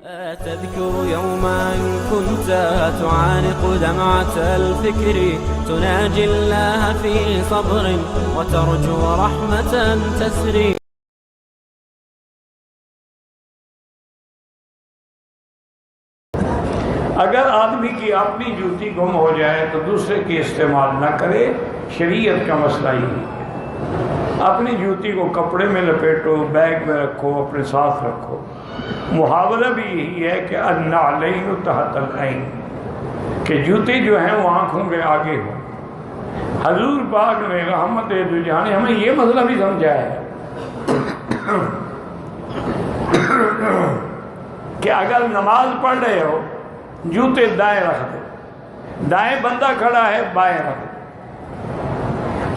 تذكر يوما كنت تعانق دمعة الفكر تناجي الله في صبر وترجو رحمة تسري. اگر آدمی کی اپنی جوتی گم ہو جائے تو دوسرے کی استعمال نہ کرے، شریعت کا مسئلہ ہی ہے۔ اپنی جوتی کو کپڑے میں لپیٹو، بیگ میں رکھو، اپنے ساتھ رکھو۔ محاورہ بھی یہی ہے کہ النعلین تحت العین، کہ جوتے جو ہیں وہ آنکھوں کے آگے ہوں۔ حضور پاک نے رحمت دو جہاں نے ہمیں یہ مسئلہ بھی سمجھایا ہے کہ اگر نماز پڑھ رہے ہو جوتے دائیں رکھ دو، دائیں بندہ کھڑا ہے بائیں رکھ دو۔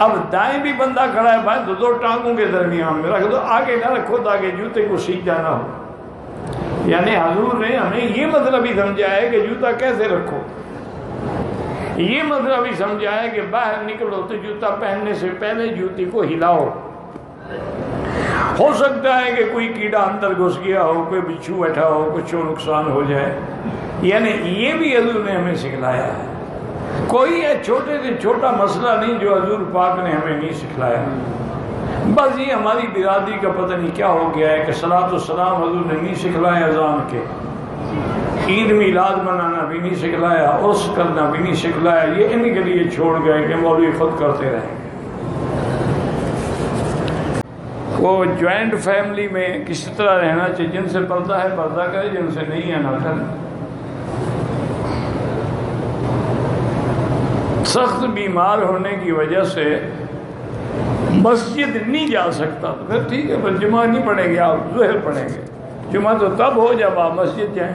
اب دائیں بھی بندہ کھڑا ہے بائیں، تو دو ٹانگوں کے درمیان میں رکھ دو، آگے نہ رکھو تاکہ جوتے کو سیدھا نہ ہو۔ یعنی حضور نے ہمیں یہ مسئلہ بھی سمجھایا ہے کہ جوتا کیسے رکھو، یہ مسئلہ بھی سمجھایا ہے کہ باہر نکلو تو جوتا پہننے سے پہلے جوتی کو ہلاؤ۔ ہو سکتا ہے کہ کوئی کیڑا اندر گھس گیا ہو، کوئی بچھو بیٹھا ہو، کچھ نقصان ہو جائے، یعنی یہ بھی حضور نے ہمیں سکھلایا ہے۔ کوئی چھوٹے سے چھوٹا مسئلہ نہیں جو حضور پاک نے ہمیں نہیں سکھلایا۔ بس یہ ہماری برادری کا پتہ نہیں کیا ہو گیا ہے کہ صلاۃ والسلام حضور نے نہیں سکھلایا اذان کے، عید میلاد منانا بھی نہیں سکھلایا، عرس کرنا بھی نہیں سکھلایا، یہ ان کے لیے چھوڑ گئے کہ مولوی خود کرتے رہیں گے۔ وہ جوائنٹ فیملی میں کسی طرح رہنا چاہیے، جن سے پردہ ہے پردہ کرے، جن سے نہیں ہے نہ کرے۔ سخت بیمار ہونے کی وجہ سے مسجد نہیں جا سکتا تو پھر ٹھیک ہے، پھر جمعہ نہیں پڑھیں گے، آپ ظہر پڑھیں گے۔ جمعہ تو تب ہو جب آپ مسجد جائیں۔